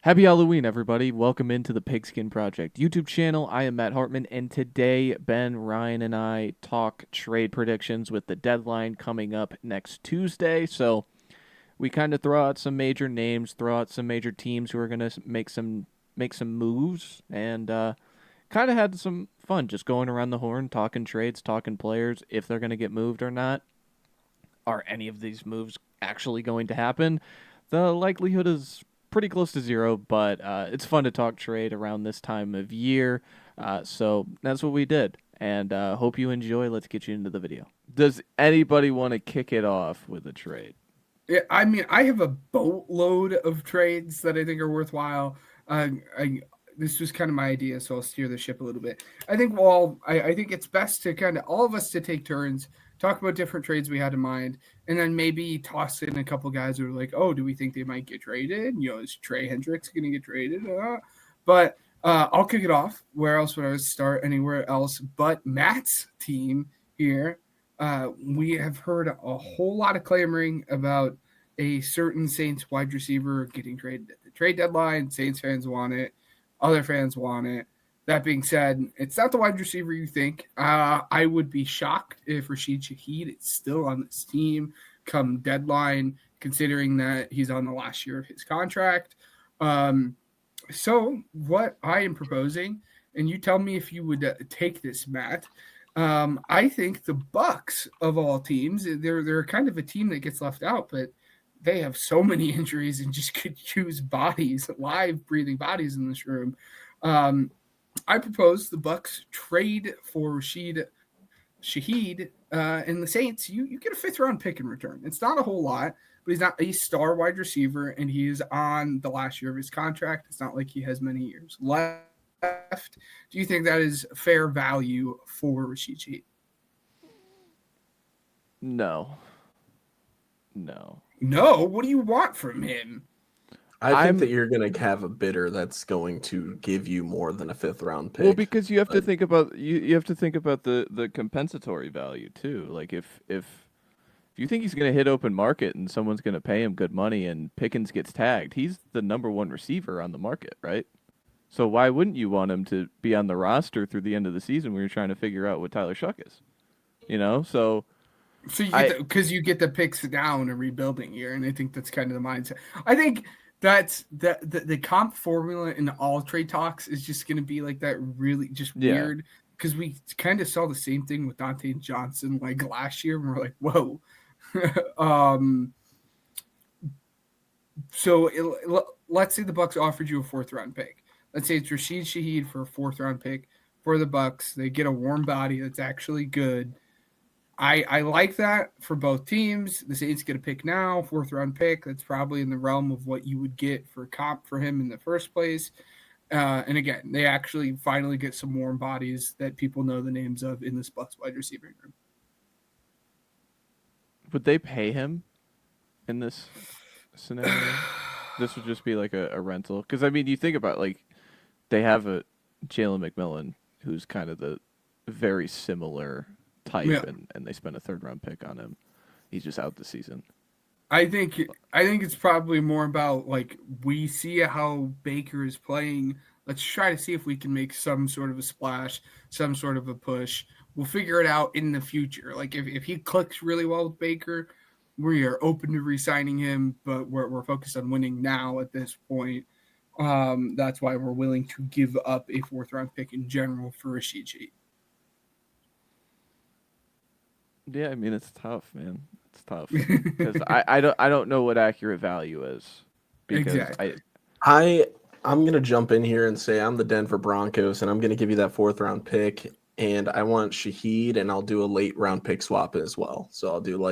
Happy Halloween, everybody. Welcome into the Pigskin Project YouTube channel. I am Matt Hartman, and today Ben, Ryan, and I talk trade predictions with the deadline coming up next Tuesday. So we kind of throw out some major names, throw out some major teams who are going to make some moves, and kind of had some fun just going around the horn, talking trades, talking players, if they're going to get moved or not. Are any of these moves actually going to happen? The likelihood is pretty close to zero, but it's fun to talk trade around this time of year. So that's what we did. And hope you enjoy. Let's get you into the video. Does anybody want to kick it off with a trade? Yeah, I mean, I have a boatload of trades that I think are worthwhile. This was kind of my idea, so I'll steer the ship a little bit. I think it's best to kind of all of us to take turns, talk about different trades we had in mind, and then maybe toss in a couple guys who are like, oh, do we think they might get traded? Is Trey Hendricks going to get traded? But I'll kick it off. Where else would I start? Anywhere else but Matt's team here. We have heard a whole lot of clamoring about a certain Saints wide receiver getting traded at the trade deadline. Saints fans want it. Other fans want it. That being said, it's not the wide receiver you think. I would be shocked if Rashid Shaheed is still on this team come deadline, considering that he's on the last year of his contract. So what I am proposing, and you tell me if you would take this, Matt. I think the Bucks of all teams, they're kind of a team that gets left out, but they have so many injuries and just could use bodies, live breathing bodies in this room. I propose the Bucks trade for Rashid Shaheed and the Saints. You get a 5th round pick in return. It's not a whole lot, but he's not a star wide receiver, and he's on the last year of his contract. It's not like he has many years left. Do you think that is fair value for Rashid Shaheed? No. No. What do you want from him? I think that you're going to have a bidder that's going to give you more than a 5th round pick. Well, because you have to think about you have to think about the compensatory value too. Like if you think he's going to hit open market and someone's going to pay him good money and Pickens gets tagged, he's the number one receiver on the market, right? So why wouldn't you want him to be on the roster through the end of the season when you're trying to figure out what Tyler Shuck is? So you get the picks now in a rebuilding year, and I think that's kind of the mindset. I think that's the comp formula in all trade talks is just going to be like that, really just weird, because we kind of saw the same thing with Dante Johnson like last year, and we're like, whoa. Let's say the Bucks offered you a 4th round pick. Let's say it's Rashid Shaheed for a 4th round pick for the Bucks. They get a warm body that's actually good. I like that for both teams. The Saints get a pick now, 4th round pick. That's probably in the realm of what you would get for comp for him in the first place. And again, they actually finally get some warm bodies that people know the names of in this Bucks wide receiving room. Would they pay him in this scenario? This would just be like a rental. Because, I mean, you think about, like, they have a Jaelan McLaughlin who's kind of the very similar type, and they spent a 3rd round pick on him. He's just out this season. I think it's probably more about, like, we see how Baker is playing. Let's try to see if we can make some sort of a splash, some sort of a push. We'll figure it out in the future. Like, if he clicks really well with Baker, we are open to re-signing him, but we're focused on winning now at this point. That's why we're willing to give up a 4th round pick in general for Rashid Shaheed. Yeah, I mean, it's tough, man. It's tough because I don't know what accurate value is. Exactly. I'm gonna jump in here and say I'm the Denver Broncos, and I'm gonna give you that 4th round pick, and I want Shaheed, and I'll do a late round pick swap as well. So I'll do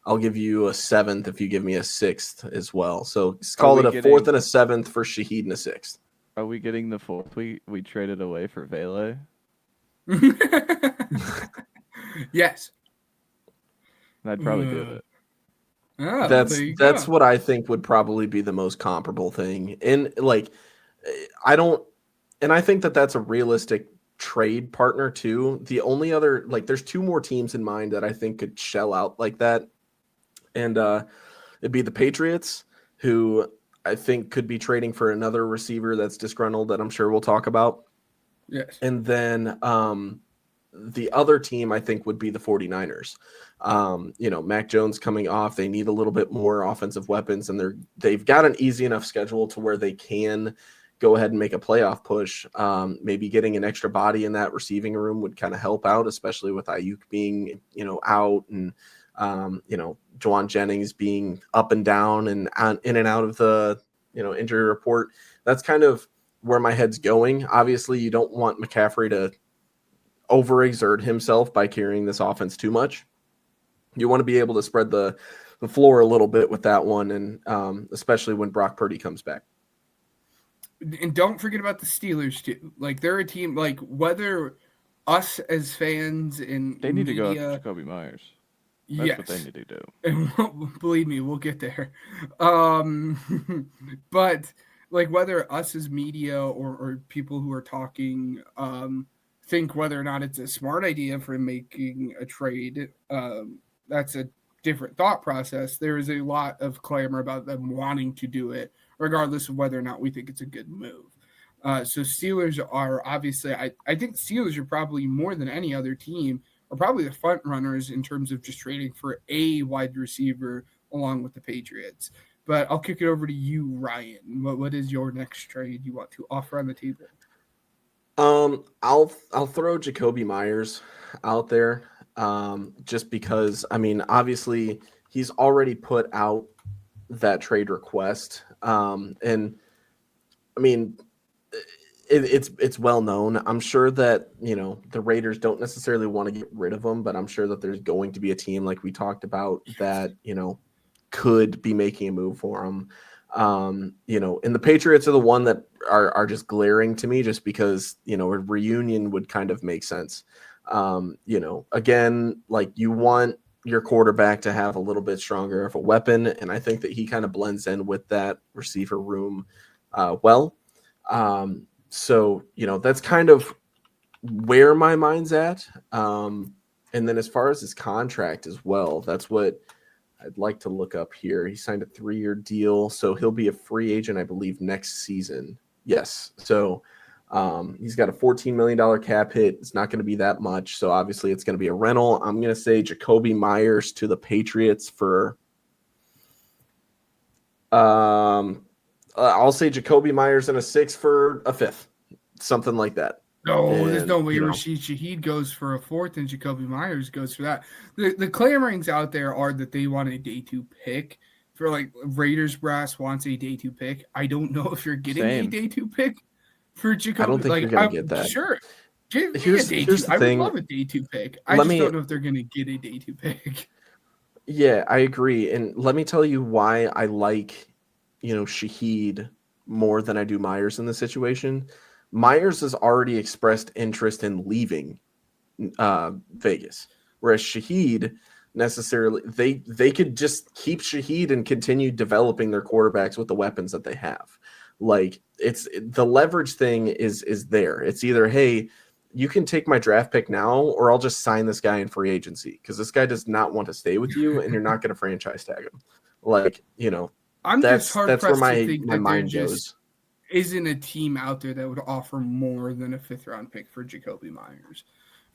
I'll give you a 7th if you give me a 6th as well. So call it a 4th and a 7th for Shaheed and a 6th. Are we getting the 4th we traded away for Vele? Yes. I'd probably do it. That's what I think would probably be the most comparable thing. And I think that that's a realistic trade partner too. The only other, there's 2 more teams in mind that I think could shell out like that. And it'd be the Patriots, who I think could be trading for another receiver that's disgruntled that I'm sure we'll talk about. Yes. And then the other team I think would be the 49ers. Mac Jones coming off, they need a little bit more offensive weapons, and they've got an easy enough schedule to where they can go ahead and make a playoff push. Maybe getting an extra body in that receiving room would kind of help out, especially with Ayuk being, out, and Juwan Jennings being up and down and in and out of the, injury report. That's kind of where my head's going. Obviously, you don't want McCaffrey to overexert himself by carrying this offense too much. You want to be able to spread the floor a little bit with that one, and especially when Brock Purdy comes back. And don't forget about the Steelers too. Like, they're a team, like, whether us as fans in They need media, to go after Jakobi Myers. That's yes, what they need to do. And believe me, we'll get there. But like, whether us as media or people who are talking think whether or not it's a smart idea for making a trade, that's a different thought process. There is a lot of clamor about them wanting to do it, regardless of whether or not we think it's a good move. So Steelers are obviously, I think Steelers are probably more than any other team are probably the front runners in terms of just trading for a wide receiver along with the Patriots. But I'll kick it over to you, Ryan. What is your next trade you want to offer on the table? I'll throw Jakobi Meyers out there, just because, obviously he's already put out that trade request, and it's well known. I'm sure that the Raiders don't necessarily want to get rid of him, but I'm sure that there's going to be a team like we talked about that could be making a move for him. And the Patriots are the one that are just glaring to me, just because a reunion would kind of make sense. Again, like, you want your quarterback to have a little bit stronger of a weapon, and I think that he kind of blends in with that receiver room well. So, that's kind of where my mind's at. And then as far as his contract as well, that's what I'd like to look up here. He signed a 3-year deal, so he'll be a free agent, I believe, next season. Yes. So he's got a $14 million cap hit. It's not going to be that much. So obviously it's going to be a rental. I'm going to say Jakobi Meyers to the Patriots for I'll say Jakobi Meyers and a 6 for a 5th, something like that. No, there's no way Rashid Shaheed goes for a 4th and Jakobi Meyers goes for that. The clamorings out there are that they want a day 2 pick. For like, Raiders brass wants a day 2 pick. I don't know if you're getting a day 2 pick for Jakobi. I don't think you're going to get that. Sure. Give me here's a day the 2. I thing. would love a day 2 pick. I don't know if they're going to get a day 2 pick. Yeah, I agree. And let me tell you why I like Shaheed more than I do Myers in this situation. Myers has already expressed interest in leaving Vegas, whereas Shaheed necessarily they could just keep Shaheed and continue developing their quarterbacks with the weapons that they have. Like, it's the leverage thing is there. It's either, hey, you can take my draft pick now, or I'll just sign this guy in free agency because this guy does not want to stay with you, and you're not going to franchise tag him. Like, I'm just hard pressed to think my that mind there goes. just isn't a team out there that would offer more than a 5th round pick for Jakobi Meyers.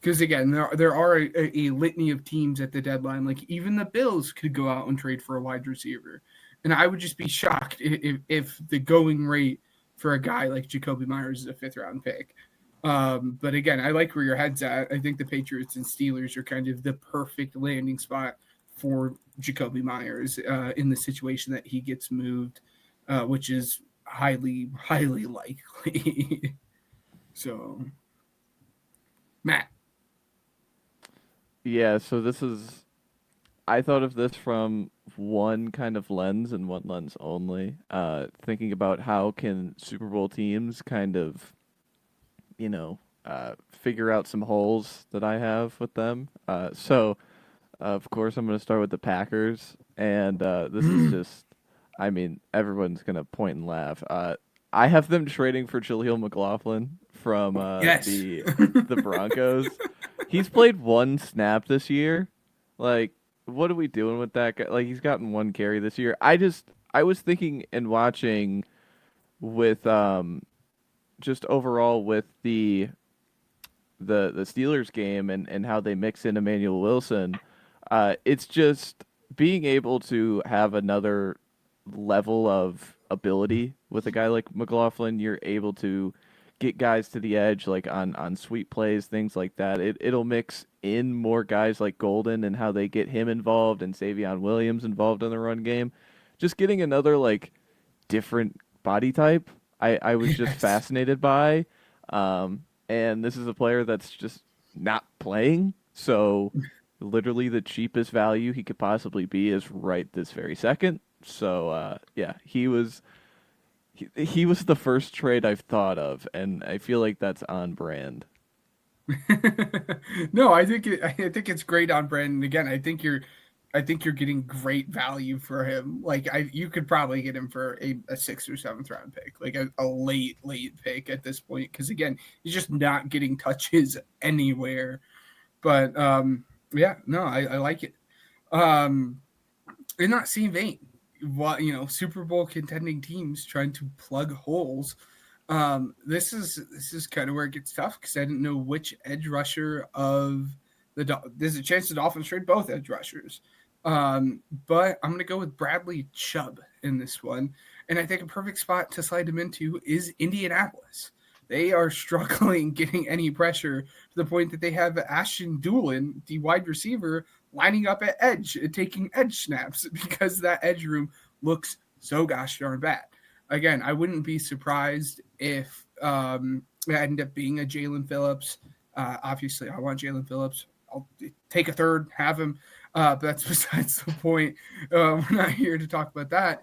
Because again, there are a litany of teams at the deadline. Like, even the Bills could go out and trade for a wide receiver, and I would just be shocked if the going rate for a guy like Jakobi Meyers is a 5th round pick. But again, I like where your head's at. I think the Patriots and Steelers are kind of the perfect landing spot for Jakobi Meyers in the situation that he gets moved, which is highly, highly likely. So, Matt. Yeah, so I thought of this from one kind of lens and one lens only, thinking about how can Super Bowl teams kind of, figure out some holes that I have with them. So, of course, I'm going to start with the Packers, and this is just, everyone's going to point and laugh. I have them trading for Jaleel McLaughlin from the Broncos. He's played 1 snap this year. Like, what are we doing with that guy? Like, he's gotten 1 carry this year. I I was thinking and watching with just overall with the Steelers game and how they mix in Emmanuel Wilson. It's just being able to have another level of ability with a guy like McLaughlin. You're able to get guys to the edge like on sweep plays, things like that. It'll mix in more guys like Golden and how they get him involved and Savion Williams involved in the run game. Just getting another like different body type. I was just Yes. fascinated by. And this is a player that's just not playing. So literally the cheapest value he could possibly be is right this very second. So yeah, he was the first trade I've thought of, and I feel like that's on brand. No, I think it's great on Brandon. Again, I think you're getting great value for him. Like you could probably get him for a 6th or 7th round pick, like a late pick at this point. Because again, he's just not getting touches anywhere. But yeah, no, I like it. In that same vein, what Super Bowl contending teams trying to plug holes. This is kind of where it gets tough because I didn't know which edge rusher of there's a chance the Dolphins trade both edge rushers. But I'm gonna go with Bradley Chubb in this one, and I think a perfect spot to slide him into is Indianapolis. They are struggling getting any pressure to the point that they have Ashton Doolin, the wide receiver, lining up at edge and taking edge snaps because that edge room looks so gosh darn bad. Again, I wouldn't be surprised if it ended up being a Jaelan Phillips. Obviously, I want Jaelan Phillips. I'll take a third, have him. But that's besides the point. We're not here to talk about that.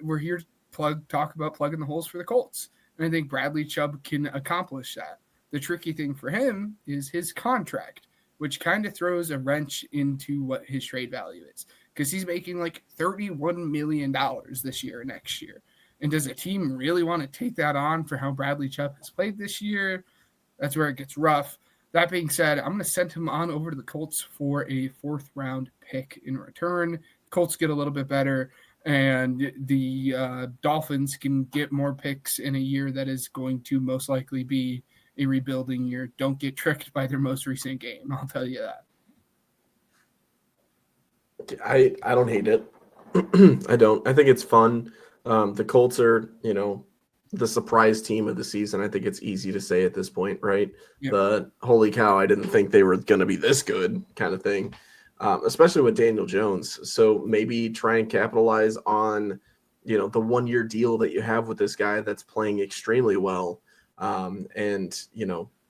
We're here to talk about plugging the holes for the Colts. And I think Bradley Chubb can accomplish that. The tricky thing for him is his contract, which kind of throws a wrench into what his trade value is. Because he's making like $31 million this year, next year. And does a team really want to take that on for how Bradley Chubb has played this year? That's where it gets rough. That being said, I'm going to send him on over to the Colts for a 4th round pick in return. Colts get a little bit better, and the Dolphins can get more picks in a year that is going to most likely be a rebuilding year. Don't get tricked by their most recent game. I'll tell you that. I don't hate it. I don't. I think it's fun. The Colts are, the surprise team of the season. I think it's easy to say at this point, right? Yep. The holy cow, I didn't think they were going to be this good kind of thing, especially with Daniel Jones. So maybe try and capitalize on, the 1-year deal that you have with this guy that's playing extremely well, and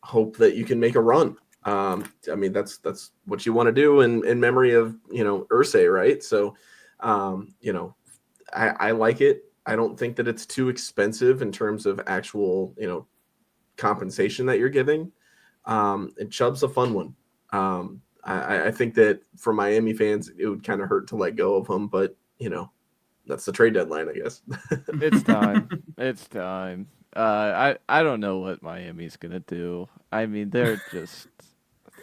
hope that you can make a run. I mean, that's what you want to do in memory of Irsay, right? So, I like it. I don't think that it's too expensive in terms of actual, compensation that you're giving. And Chubb's a fun one. I think that for Miami fans, it would kind of hurt to let go of him, but that's the trade deadline, I guess. It's time. It's time. I don't know what Miami's gonna do. I mean, they're just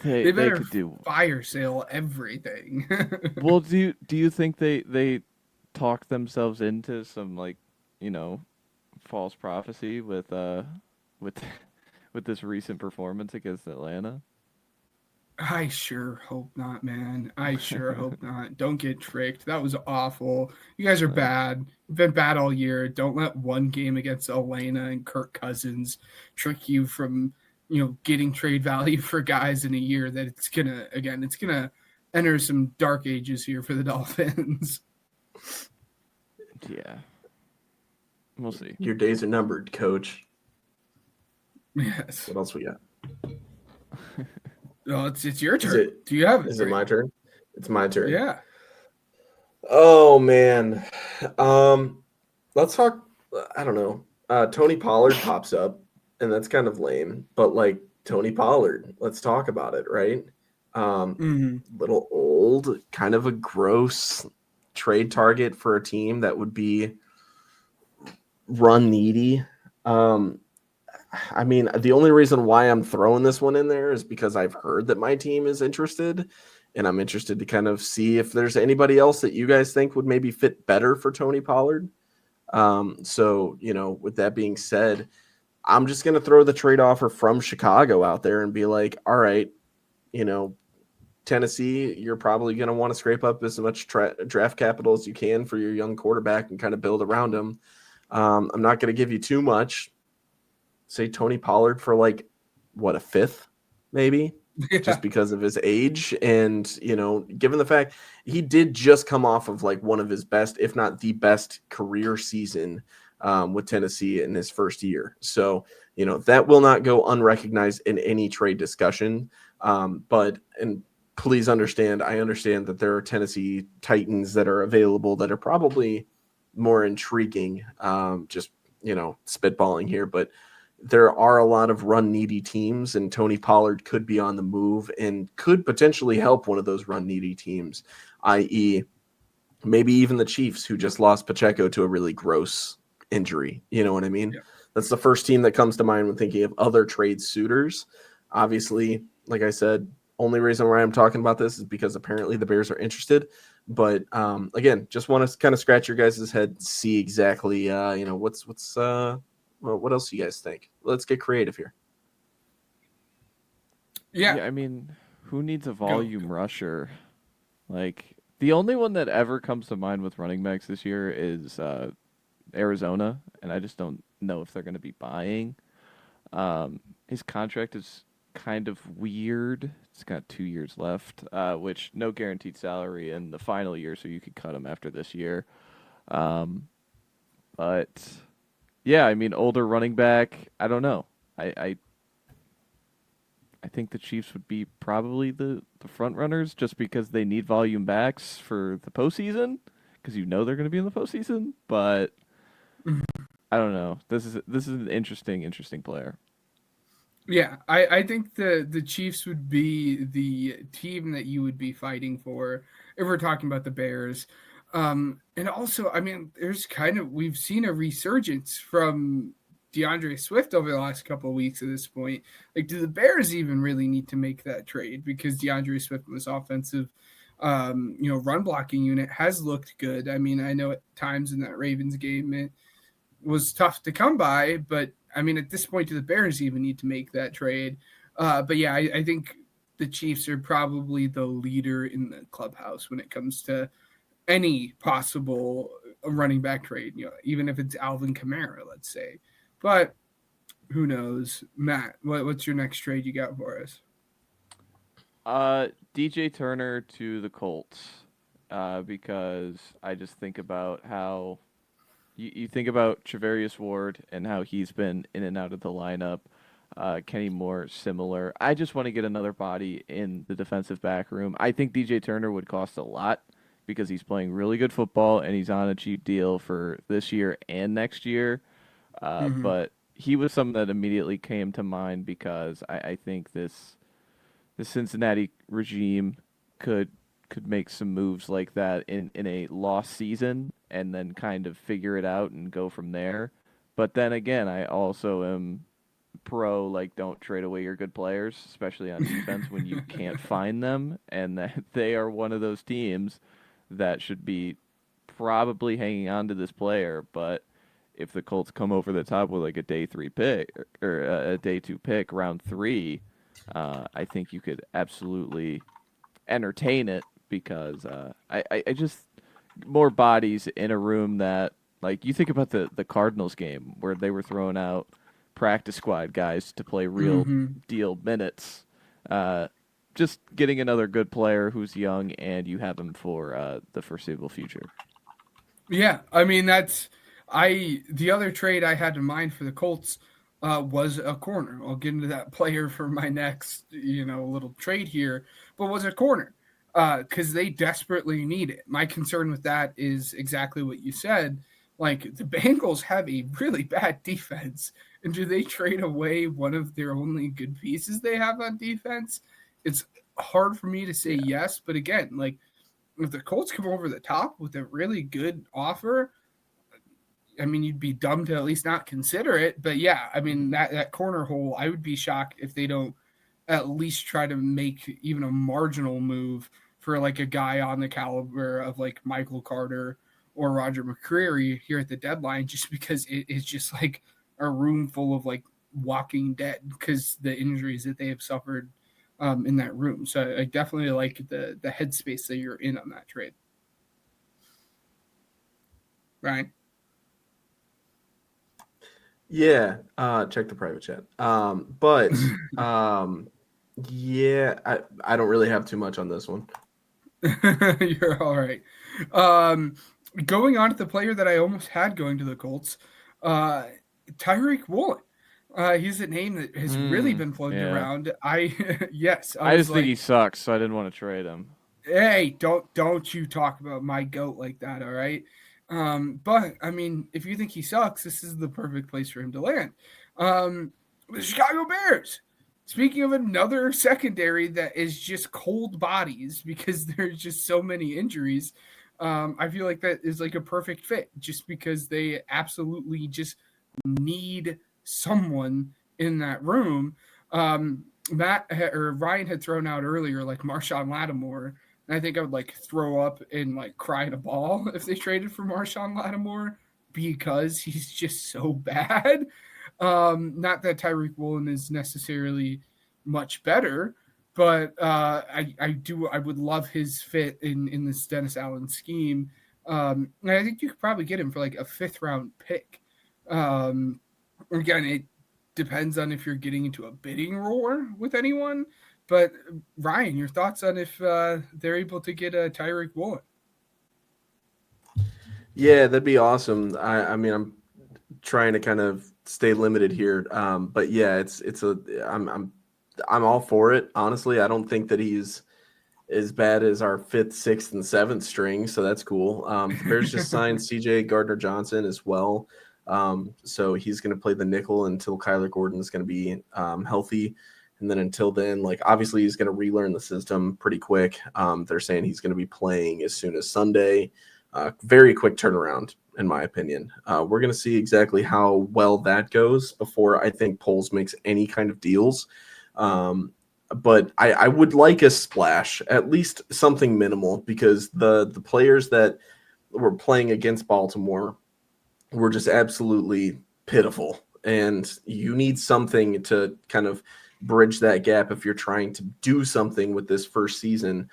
They they better could do. fire sale everything. Well, do you think they talk themselves into some like false prophecy with with this recent performance against Atlanta? I sure hope not, man. I sure hope not. Don't get tricked. That was awful. You guys are bad. You've been bad all year. Don't let one game against Atlanta and Kirk Cousins trick you from, getting trade value for guys in a year that it's gonna enter some dark ages here for the Dolphins. Yeah, we'll see. Your days are numbered, coach. Yes. What else we got? Oh, it's your turn. Do you have it? Is it my turn? It's my turn. Yeah. Oh man. Let's talk. I don't know. Tony Pollard pops up, and that's kind of lame. But like Tony Pollard, let's talk about it, right? Little old, kind of a gross trade target for a team that would be run needy. I mean, the only reason why I'm throwing this one in there is because I've heard that my team is interested, And I'm interested to kind of see if there's anybody else that you guys think would maybe fit better for Tony Pollard. So, with that being said, I'm just going to throw the trade offer from Chicago out there and be like, all right, Tennessee, you're probably going to want to scrape up as much draft capital as you can for your young quarterback and kind of build around him. I'm not going to give you too much. Say Tony Pollard for a fifth, maybe, just because of his age. And, given the fact he did just come off of one of his best, if not the best career season with Tennessee in his first year. So, that will not go unrecognized in any trade discussion. And please understand, I understand that there are Tennessee Titans that are available that are probably more intriguing, just, spitballing here, but there are a lot of run needy teams, and Tony Pollard could be on the move and could potentially help one of those run needy teams, i.e. maybe even the Chiefs, who just lost Pacheco to a really gross injury. You know what I mean? Yeah. That's the first team that comes to mind when thinking of other trade suitors. Obviously, like I said, only reason why I'm talking about this is because apparently the Bears are interested. But again, just want to kind of scratch your guys' head, see exactly, what else do you guys think? Let's get creative here. Yeah. I mean, who needs a volume rusher? The only one that ever comes to mind with running backs this year is Arizona, and I just don't know if they're going to be buying. His contract is kind of weird. It's got 2 years left, which no guaranteed salary in the final year, so you could cut him after this year. But yeah, I mean, older running back, I don't know. I think the Chiefs would be probably the front runners just because they need volume backs for the postseason, because they're going to be in the postseason. But I don't know. This is an interesting player. Yeah, I think the Chiefs would be the team that you would be fighting for if we're talking about the Bears. And also, I mean, we've seen a resurgence from DeAndre Swift over the last couple of weeks at this point. Do the Bears even really need to make that trade? Because DeAndre Swift in this offensive, run blocking unit has looked good. I mean, I know at times in that Ravens game it was tough to come by, but I mean, at this point, do the Bears even need to make that trade? But yeah, I think the Chiefs are probably the leader in the clubhouse when it comes to any possible running back trade, even if it's Alvin Kamara, let's say. But who knows? Matt, what's your next trade you got for us? DJ Turner to the Colts, because I just think about how you think about Trevarius Ward and how he's been in and out of the lineup. Kenny Moore, similar. I just want to get another body in the defensive back room. I think DJ Turner would cost a lot because he's playing really good football and he's on a cheap deal for this year and next year. But he was something that immediately came to mind because I think the Cincinnati regime could make some moves like that in a lost season and then kind of figure it out and go from there. But then again, I also am pro don't trade away your good players, especially on defense when you can't find them, and that they are one of those teams that should be probably hanging on to this player. But if the Colts come over the top with a day 3 pick or a day 2 pick, round 3, I think you could absolutely entertain it because I just more bodies in a room that you think about the Cardinals game where they were throwing out practice squad guys to play real deal minutes. Just getting another good player who's young and you have him for the foreseeable future. Yeah, I mean the other trade I had in mind for the Colts was a corner. I'll get into that player for my next little trade here, but was a corner because they desperately need it. My concern with that is exactly what you said. The Bengals have a really bad defense, and do they trade away one of their only good pieces they have on defense? It's hard for me to say yes, but again, if the Colts come over the top with a really good offer, I mean, you'd be dumb to at least not consider it. But yeah, I mean, that corner hole, I would be shocked if they don't at least try to make even a marginal move for like a guy on the caliber of like Michael Carter or Roger McCreary here at the deadline, just because it is just like a room full of like walking dead because the injuries that they have suffered in that room. So I definitely like the headspace that you're in on that trade. Right. Yeah, check the private chat. But yeah, I don't really have too much on this one. You're all right. Going on to the player that I almost had going to the Colts, Tariq Woolen. He's a name that has really been floated around. Yes, I was just think he sucks, so I didn't want to trade him. Hey, don't you talk about my goat like that, all right? But I mean, if you think he sucks, this is the perfect place for him to land. The Chicago Bears. Speaking of another secondary that is just cold bodies because there's just so many injuries, I feel like that is like a perfect fit just because they absolutely just need someone in that room. Ryan had thrown out earlier like Marshawn Lattimore, and I think I would like throw up and like cry in a ball if they traded for Marshawn Lattimore because he's just so bad. Not that Tariq Woolen is necessarily much better, but I would love his fit in this Dennis Allen scheme. And I think you could probably get him for like a 5th round pick. Again, it depends on if you're getting into a bidding war with anyone. But Ryan, your thoughts on if they're able to get a Tariq Woolen? Yeah, that'd be awesome. I mean, I'm trying to kind of stay limited here, but yeah, I'm all for it. Honestly, I don't think that he's as bad as our 5th, 6th, and 7th string, so that's cool. The Bears just signed C.J. Gardner-Johnson as well, so he's going to play the nickel until Kyler Gordon is going to be healthy. And then until then, like obviously he's going to relearn the system pretty quick. They're saying he's going to be playing as soon as Sunday. Very quick turnaround, in my opinion. We're going to see exactly how well that goes before I think Poles makes any kind of deals. But I would like a splash, at least something minimal, because the players that were playing against Baltimore were just absolutely pitiful. And you need something to kind of bridge that gap if you're trying to do something with this first season.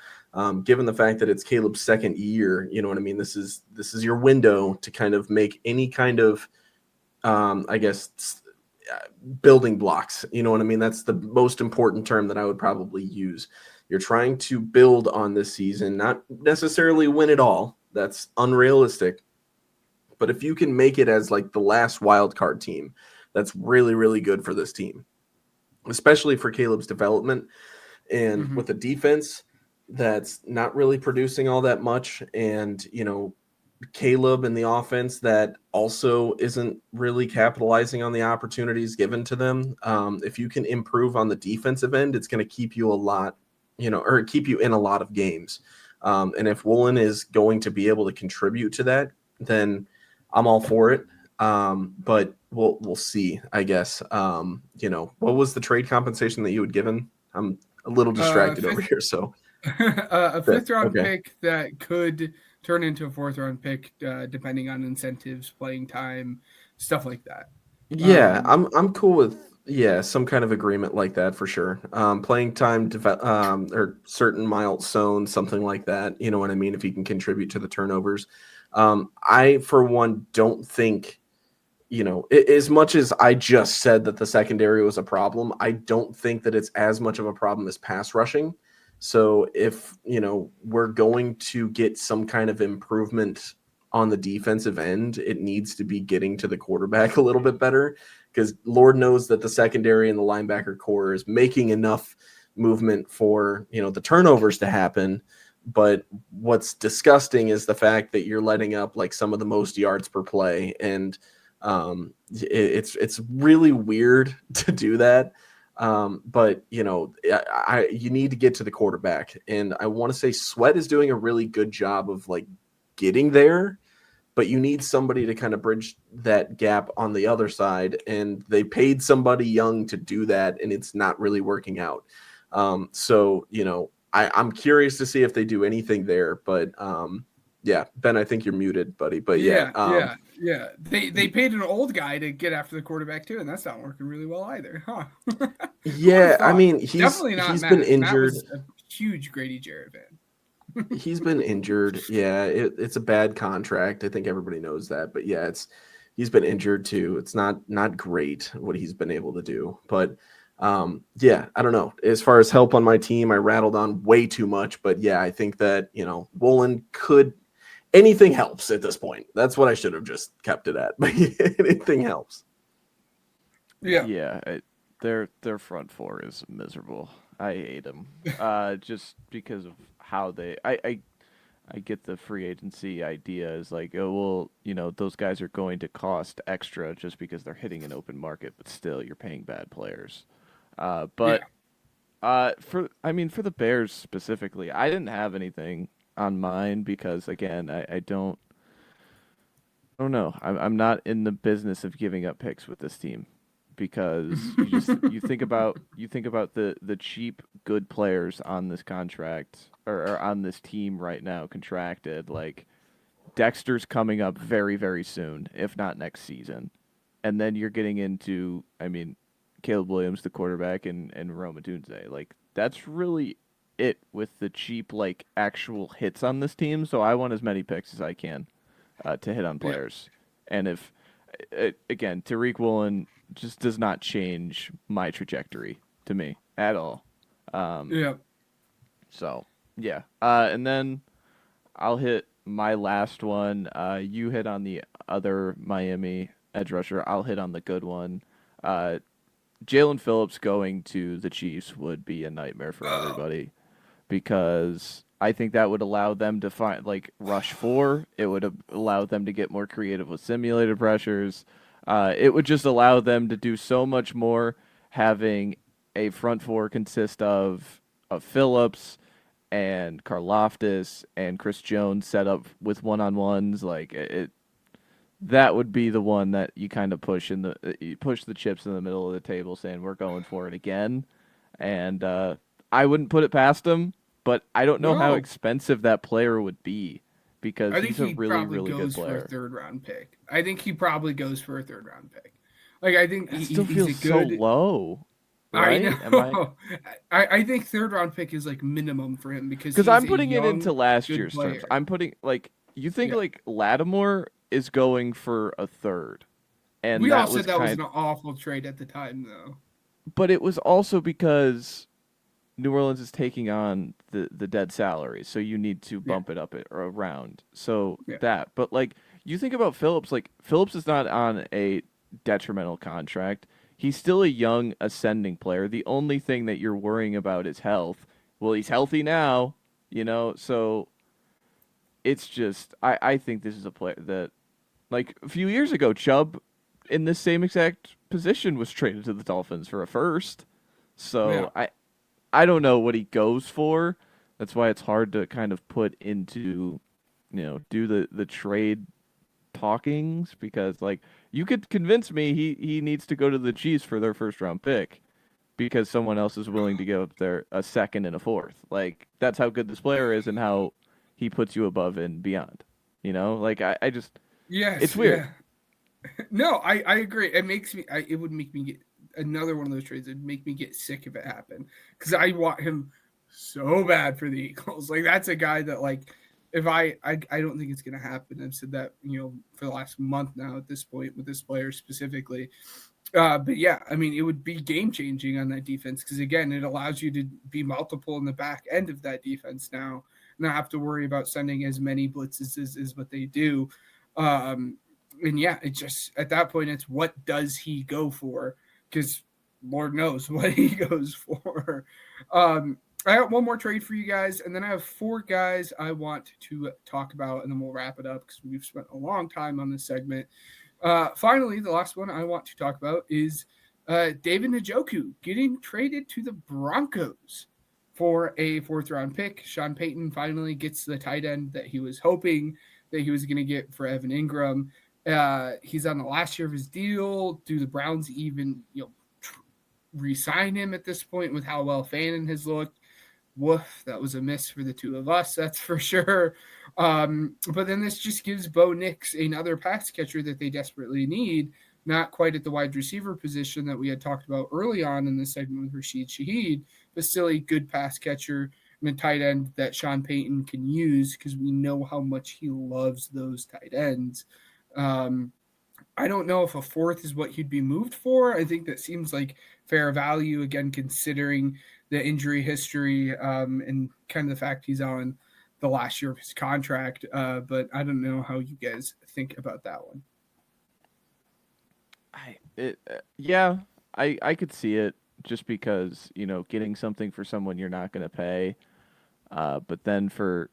Given the fact that it's Caleb's 2nd year, you know what I mean? This is your window to kind of make any kind of, I guess, building blocks. You know what I mean? That's the most important term that I would probably use. You're trying to build on this season, not necessarily win it all. That's unrealistic. But if you can make it as like the last wild card team, that's really, really good for this team, especially for Caleb's development. And with a defense that's not really producing all that much, and Caleb and the offense that also isn't really capitalizing on the opportunities given to them. If you can improve on the defensive end, it's going to keep you or keep you in a lot of games. And if Woolen is going to be able to contribute to that, then I'm all for it. But we'll see, I guess. What was the trade compensation that you had given? I'm a little distracted over here. So a 5th round pick that could turn into a 4th round pick, depending on incentives, playing time, stuff like that. Yeah, I'm cool with some kind of agreement like that for sure. Playing time or certain milestones, something like that. You know what I mean? If he can contribute to the turnovers, I for one don't think. As much as I just said that the secondary was a problem, I don't think that it's as much of a problem as pass rushing. So if, we're going to get some kind of improvement on the defensive end, it needs to be getting to the quarterback a little bit better, because Lord knows that the secondary and the linebacker core is making enough movement for, the turnovers to happen. But what's disgusting is the fact that you're letting up like some of the most yards per play, and it's really weird to do that. But you need to get to the quarterback, and I want to say Sweat is doing a really good job of like getting there. but you need somebody to kind of bridge that gap on the other side. And they paid somebody young to do that, and it's not really working out. So, I'm curious to see if they do anything there, but yeah, Ben, I think you're muted, buddy. But yeah. They paid an old guy to get after the quarterback too, and that's not working really well either, huh? Yeah, I mean, definitely not he's Matt. been injured. Matt was a huge Grady Jarrett fan. He's been injured. Yeah, it's a bad contract. I think everybody knows that. But yeah, he's been injured too. It's not great what he's been able to do. But yeah, I don't know. As far as help on my team, I rattled on way too much. But yeah, I think that Woolen could. Anything helps at this point. That's what I should have just kept it at. But anything helps. Yeah. Their front four is miserable. I hate them. Just because of how they. I get the free agency idea is like, oh well, those guys are going to cost extra just because they're hitting an open market, but still you're paying bad players. For the Bears specifically, I didn't have anything on mine because again, I don't know. I'm not in the business of giving up picks with this team because you think about the cheap good players on this contract or on this team right now contracted. Like Dexter's coming up very, very soon, if not next season. And then you're getting into Caleb Williams, the quarterback, and Rome Odunze. Like that's really it with the cheap actual hits on this team. So I want as many picks as I can to hit on players. And if again, Tariq Woolen just does not change my trajectory to me at all. So yeah, and then I'll hit my last one. You hit on the other Miami edge rusher. I'll hit on the good one. Jaelan Phillips going to the Chiefs would be a nightmare for everybody because I think that would allow them to find rush 4. It would allow them to get more creative with simulated pressures. It would just allow them to do so much more having a front 4 consist of Phillips and Karlaftis and Chris Jones set up with one-on-ones. That would be the one that you kind of push the chips in the middle of the table saying we're going for it again. And I wouldn't put it past him, but I don't know how expensive that player would be because he's a really, really good player. For a third-round pick. I think he probably goes for a third-round pick. I think he still feels so low. Right? I know. I think third-round pick is minimum for him because I'm putting it into last year's terms. I'm putting you think Lattimore is going for a third, and we all said that was an awful trade at the time, though. But it was also because New Orleans is taking on the dead salary, so you need to bump it up around. So that, but you think about Phillips, Phillips is not on a detrimental contract. He's still a young ascending player. The only thing that you're worrying about is health. Well, he's healthy now, so it's just I think this is a player that a few years ago, Chubb in this same exact position was traded to the Dolphins for a first. So I don't know what he goes for. That's why it's hard to kind of put into, do the trade talkings because you could convince me he needs to go to the Chiefs for their first round pick because someone else is willing to give up a second and a fourth. That's how good this player is and how he puts you above and beyond. I just it's weird. No, I agree. It makes me. It would make me get another one of those trades. It'd make me get sick if it happened because I want him so bad for the Eagles. That's a guy that if I don't think it's gonna happen. I've said that for the last month now at this point with this player specifically. But yeah, it would be game changing on that defense because again, it allows you to be multiple in the back end of that defense now, not have to worry about sending as many blitzes as what they do. And yeah, it just at that point, it's what does he go for? Because Lord knows what he goes for. I got one more trade for you guys, and then I have 4 guys I want to talk about, and then we'll wrap it up because we've spent a long time on this segment. Finally, the last one I want to talk about is David Njoku getting traded to the Broncos for a 4th-round pick. Sean Payton finally gets the tight end that he was hoping that he was going to get for Evan Ingram. He's on the last year of his deal. Do the Browns even re-sign him at this point with how well Fannin has looked? Woof, that was a miss for the two of us, that's for sure. But then this just gives Bo Nix another pass catcher that they desperately need, not quite at the wide receiver position that we had talked about early on in this segment with Rashid Shaheed, but still a good pass catcher and a tight end that Sean Payton can use because we know how much he loves those tight ends. I don't know if a fourth is what he'd be moved for. I think that seems like fair value, again, considering the injury history and kind of the fact he's on the last year of his contract. But I don't know how you guys think about that one. I could see it just because, getting something for someone you're not going to pay. But then for,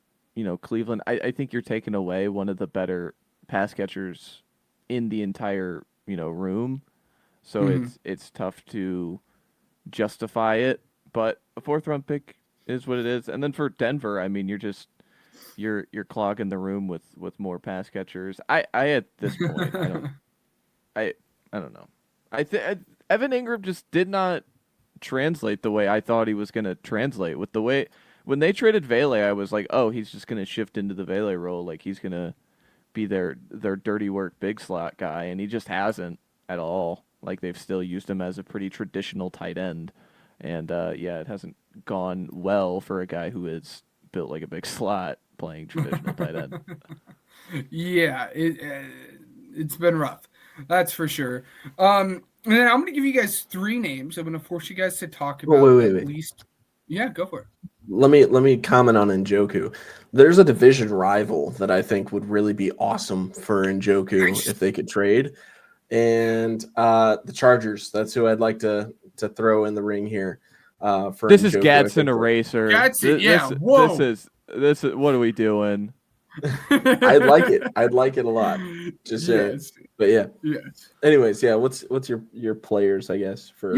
Cleveland, I think you're taking away one of the better pass catchers in the entire, room. So it's tough to justify it, but a fourth round pick is what it is. And then for Denver, I mean, you're clogging the room with more pass catchers. I at this point, I don't know. Evan Ingram just did not translate the way I thought he was going to translate. With the way when they traded Vele, I was like, oh, he's just going to shift into the Vele role, like he's going to be their dirty work big slot guy, and he just hasn't at all. Like they've still used him as a pretty traditional tight end, and it hasn't gone well for a guy who is built like a big slot playing traditional tight end. Yeah, it's been rough, that's for sure. And then I'm going to give you guys three names. I'm going to force you guys to talk about at least. Yeah, go for it. Let me comment on Njoku. There's a division rival that I think would really be awesome for Njoku if they could trade, and the Chargers. That's who I'd like to throw in the ring here. For this Njoku. Is Gadsden Eraser. Gadsden, yeah. Whoa. This is. What are we doing? I'd like it. I'd like it a lot. Just saying. But yeah. Yes. Anyways, yeah. What's your players? I guess for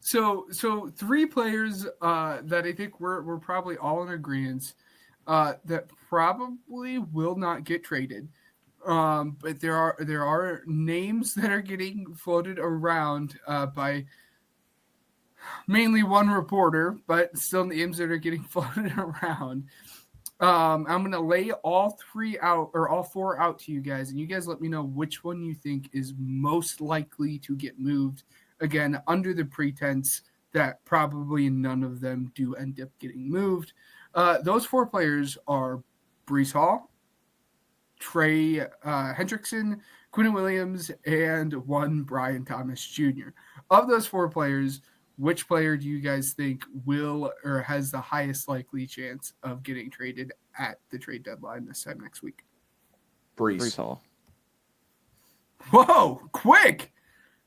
So three players that I think we're probably all in agreement that probably will not get traded. But there are names that are getting floated around by mainly one reporter, but still names that are getting floated around. I'm going to lay all four out to you guys, and you guys let me know which one you think is most likely to get moved. Again, under the pretense that probably none of them do end up getting moved. Those four players are Breece Hall, Trey Hendrickson, Quinnen Williams, and one Brian Thomas Jr. Of those four players, which player do you guys think will or has the highest likely chance of getting traded at the trade deadline this time next week? Breece Hall. Whoa, quick!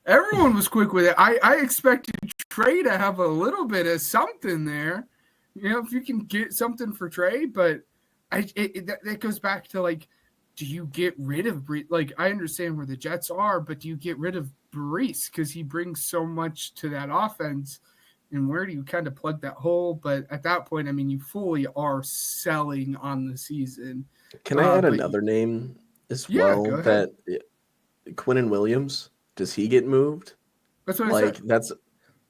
Everyone was quick with it. I expected Trey to have a little bit of something there. If you can get something for Trey, but that goes back to, like, do you get rid of Breece? Like, I understand where the Jets are, but do you get rid of Breece because he brings so much to that offense? And where do you kind of plug that hole? But at that point, I mean, you fully are selling on the season. Can I add another name as well? Go ahead. That Quinnen Williams, does he get moved? That's what I said.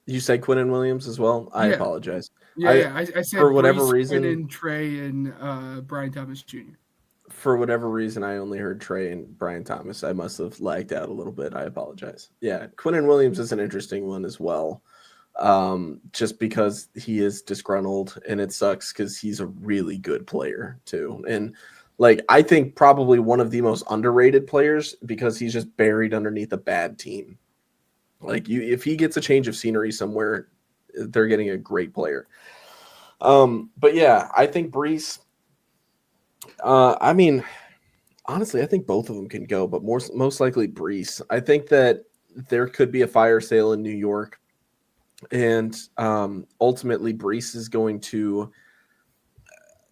You said Quinnen Williams as well? I apologize. I said for whatever Breece, reason, Quinnen, Trey, and Brian Thomas Jr. For whatever reason, I only heard Trey and Brian Thomas. I must have lagged out a little bit. I apologize. Yeah, Quinnen Williams is an interesting one as well. Just because he is disgruntled, and it sucks because he's a really good player too. And like, I think probably one of the most underrated players because he's just buried underneath a bad team. Like, if he gets a change of scenery somewhere, they're getting a great player. But yeah, I think Breece. I mean, honestly, I think both of them can go, but most likely Breece. I think that there could be a fire sale in New York, and ultimately Breece is going to.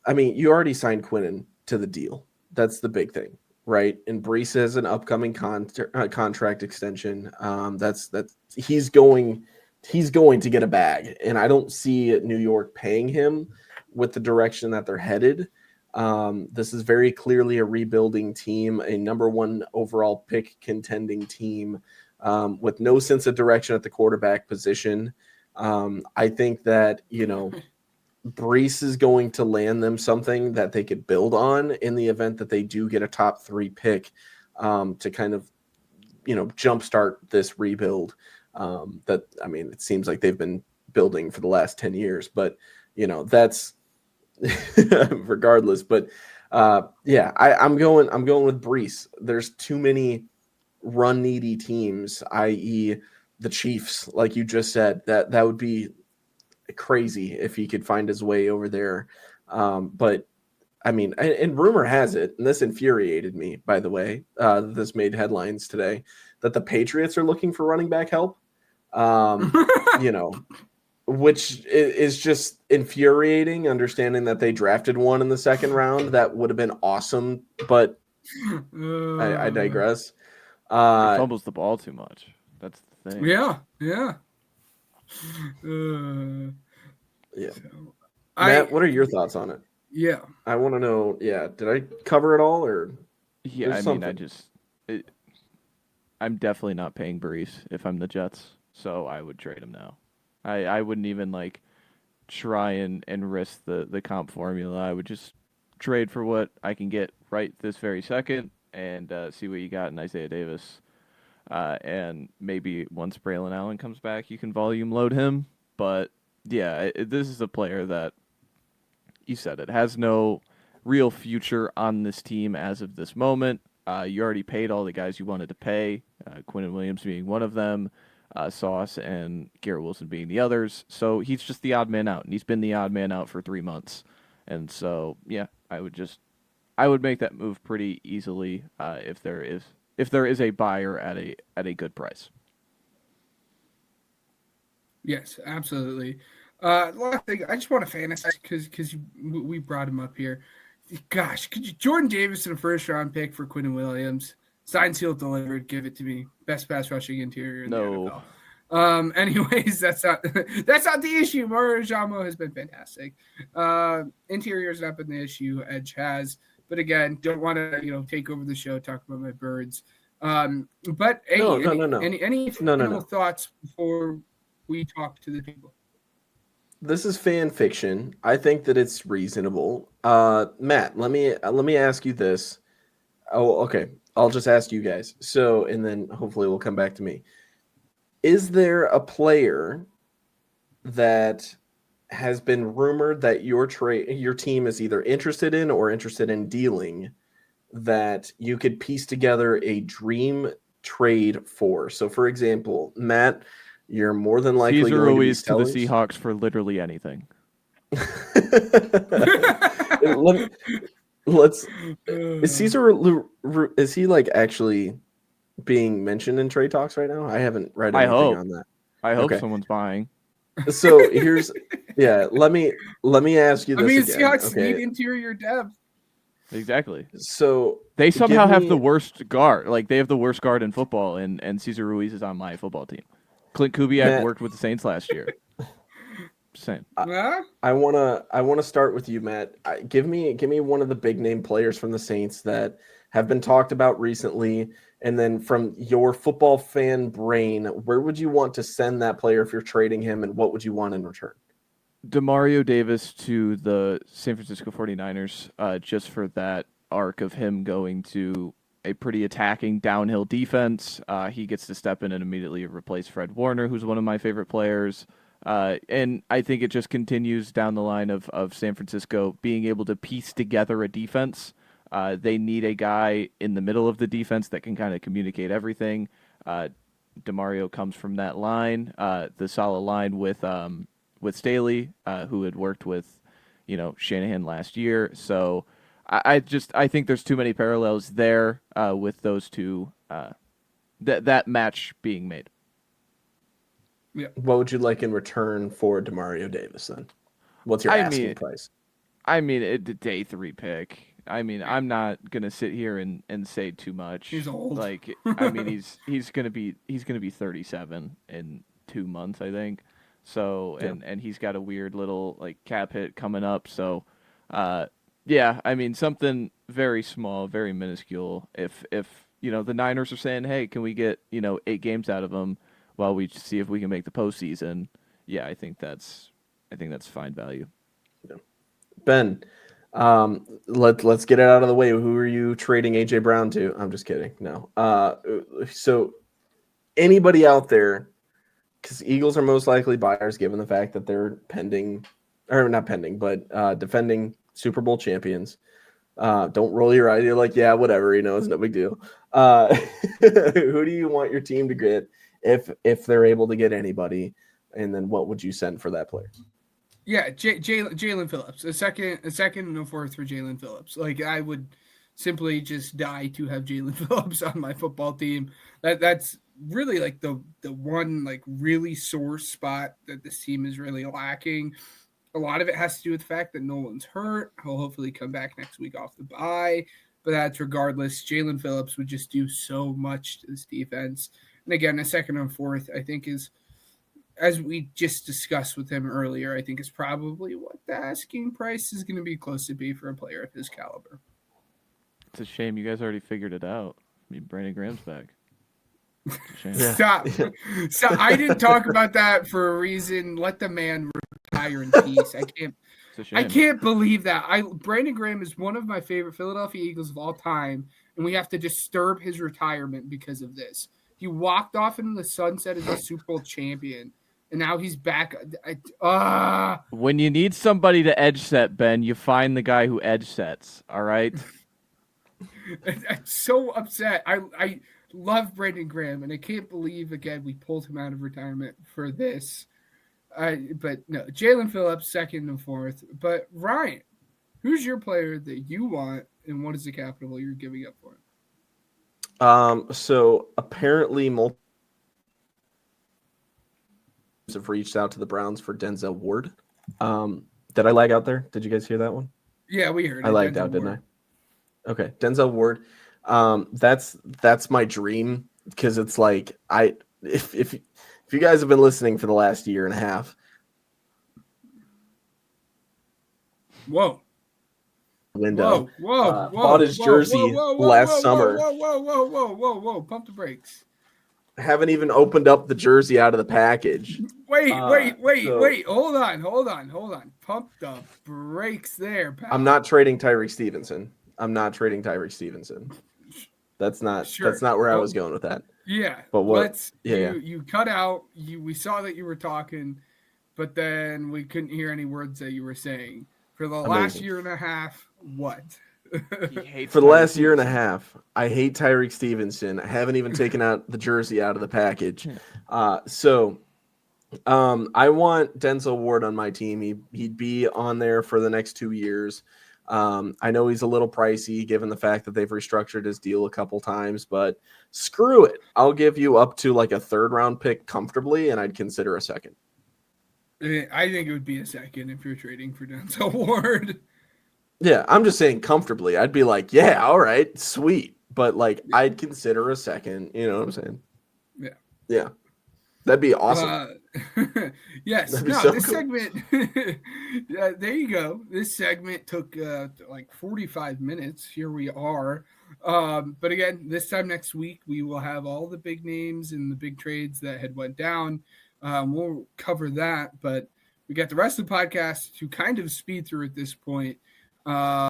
I mean, you already signed Quinnen to the deal. That's the big thing, right? And Breece has an upcoming contract extension. That's he's going to get a bag, and I don't see New York paying him with the direction that they're headed. This is very clearly a rebuilding team, a number one overall pick contending team with no sense of direction at the quarterback position. I think that, Brees is going to land them something that they could build on in the event that they do get a top 3 pick to kind of, jumpstart this rebuild. It seems like they've been building for the last 10 years, but, that's regardless. But I'm going with Brees. There's too many run needy teams, i.e. the Chiefs, like you just said. That would be crazy if he could find his way over there. But and rumor has it, and this infuriated me, by the way, this made headlines today, that the Patriots are looking for running back help. Which is just infuriating, understanding that they drafted one in the second round. That would have been awesome, but I digress. He fumbles the ball too much. That's the thing. Yeah. So, Matt, what are your thoughts on it? Yeah. I want to know, did I cover it all? Or yeah, I'm definitely not paying Brees if I'm the Jets, so I would trade him now. I wouldn't even try and risk the comp formula. I would just trade for what I can get right this very second and see what you got in Isaiah Davis. And maybe once Braylon Allen comes back, you can volume load him. But yeah, this is a player that, you said it, has no real future on this team as of this moment. You already paid all the guys you wanted to pay, Quinnen Williams being one of them. Sauce and Garrett Wilson being the others. So he's just the odd man out, and he's been the odd man out for 3 months. And so, yeah, I would make that move pretty easily if there is a buyer at a good price. Yes, absolutely. Last thing, I just want to fantasize because we brought him up here. Gosh, Jordan Davis in a first round pick for Quinnen Williams? Signed, sealed, delivered. Give it to me. Best pass rushing interior in the NFL. Anyways, that's not the issue. Mario Jamo has been fantastic. Interior's not been the issue. Edge has, but again, don't want to take over the show. Talk about my birds. But hey, any final thoughts before we talk to the people? This is fan fiction. I think that it's reasonable. Matt, let me ask you this. Oh, okay. I'll just ask you guys. So, and then hopefully we'll come back to me. Is there a player that has been rumored that your team is either interested in or interested in dealing that you could piece together a dream trade for? So, for example, Matt, you're more than likely Cesar going Ruiz to be to the Seahawks for literally anything. Is Cesar, is he actually being mentioned in trade talks right now? I haven't read anything on that. I hope someone's buying. So here's let me ask you this again. Seahawks need interior depth. Exactly. So they somehow have the worst guard. They have the worst guard in football, and Cesar Ruiz is on my football team. Clint Kubiak worked with the Saints last year. Same. I wanna start with you, Matt. Give me one of the big name players from the Saints that have been talked about recently, and then from your football fan brain, where would you want to send that player if you're trading him, and what would you want in return? DeMario Davis to the San Francisco 49ers, just for that arc of him going to a pretty attacking downhill defense. He gets to step in and immediately replace Fred Warner, who's one of my favorite players. And I think it just continues down the line of San Francisco being able to piece together a defense. They need a guy in the middle of the defense that can kind of communicate everything. DeMario comes from that line, the solid line with Staley, who had worked with, Shanahan last year. So I think there's too many parallels there with those two, that match being made. Yeah. What would you like in return for DeMario Davis then? What's your asking price? Day 3 pick. I'm not gonna sit here and say too much. He's old. He's gonna be 37 in 2 months, I think. So and he's got a weird little cap hit coming up. So Yeah, I mean something very small, very minuscule. If the Niners are saying, "Hey, can we get 8 games out of them while we see if we can make the postseason?" Yeah, I think that's fine value. Ben, let's get it out of the way. Who are you trading AJ Brown to? I'm just kidding. No. So anybody out there, because Eagles are most likely buyers given the fact that they're pending, or not pending, but defending Super Bowl champions. Don't roll your eyes. You're like, yeah, whatever. It's no big deal. Who do you want your team to get if they're able to get anybody? And then what would you send for that player? Yeah, Jaelan Phillips. A second and a fourth for Jaelan Phillips. Like, I would simply just die to have Jaelan Phillips on my football team. That's really like the one like really sore spot that this team is really lacking. A lot of it has to do with the fact that Nolan's hurt. He'll hopefully come back next week off the bye. But that's regardless. Jaelan Phillips would just do so much to this defense. And again, a second and fourth, I think, is, as we just discussed with him earlier, I think is probably what the asking price is going to be close to be for a player of his caliber. It's a shame you guys already figured it out. I mean, Brandon Graham's back. It's a shame. Yeah. Stop. So I didn't talk about that for a reason. Let the man retire in peace. It's a shame. I can't believe that. Brandon Graham is one of my favorite Philadelphia Eagles of all time, and we have to disturb his retirement because of this. He walked off into the sunset as a Super Bowl champion, and now he's back. When you need somebody to edge set, Ben, you find the guy who edge sets. All right. I'm so upset. I love Brandon Graham, and I can't believe, again, we pulled him out of retirement for this. But no, Jaelan Phillips, second and fourth. But Ryan, who's your player that you want, and what is the capital you're giving up for him? So apparently multiple have reached out to the Browns for Denzel Ward. Did I lag out there? Did you guys hear that one? Yeah, we heard it. I lagged out, didn't I? Okay, Denzel Ward. That's my dream, because it's like if you guys have been listening for the last year and a half. Whoa. Window. Whoa. Bought his jersey last summer. Whoa. Pump the brakes. Haven't even opened up the jersey out of the package. Wait. Hold on. Pump the brakes there, pal. I'm not trading Tariq Stevenson. That's not where I was going with that. Yeah. But what? You cut out. We saw that you were talking, but then we couldn't hear any words that you were saying. For the last year and a half, what? For the last year and a half, I hate Tariq Stevenson. I haven't even taken out the jersey out of the package. So I want Denzel Ward on my team. He'd be on there for the next 2 years. I know he's a little pricey given the fact that they've restructured his deal a couple times, but screw it. I'll give you up to like a 3rd round pick comfortably, and I'd consider a second. I think it would be a second if you're trading for Denzel Ward. Yeah, I'm just saying comfortably. I'd be like, yeah, all right, sweet. But like, I'd consider a second. You know what I'm saying? Yeah. That'd be awesome. Yes. That'd be so this cool. segment. There you go. This segment took like 45 minutes. Here we are. But again, this time next week, we will have all the big names and the big trades that had went down. We'll cover that, but we got the rest of the podcast to kind of speed through at this point.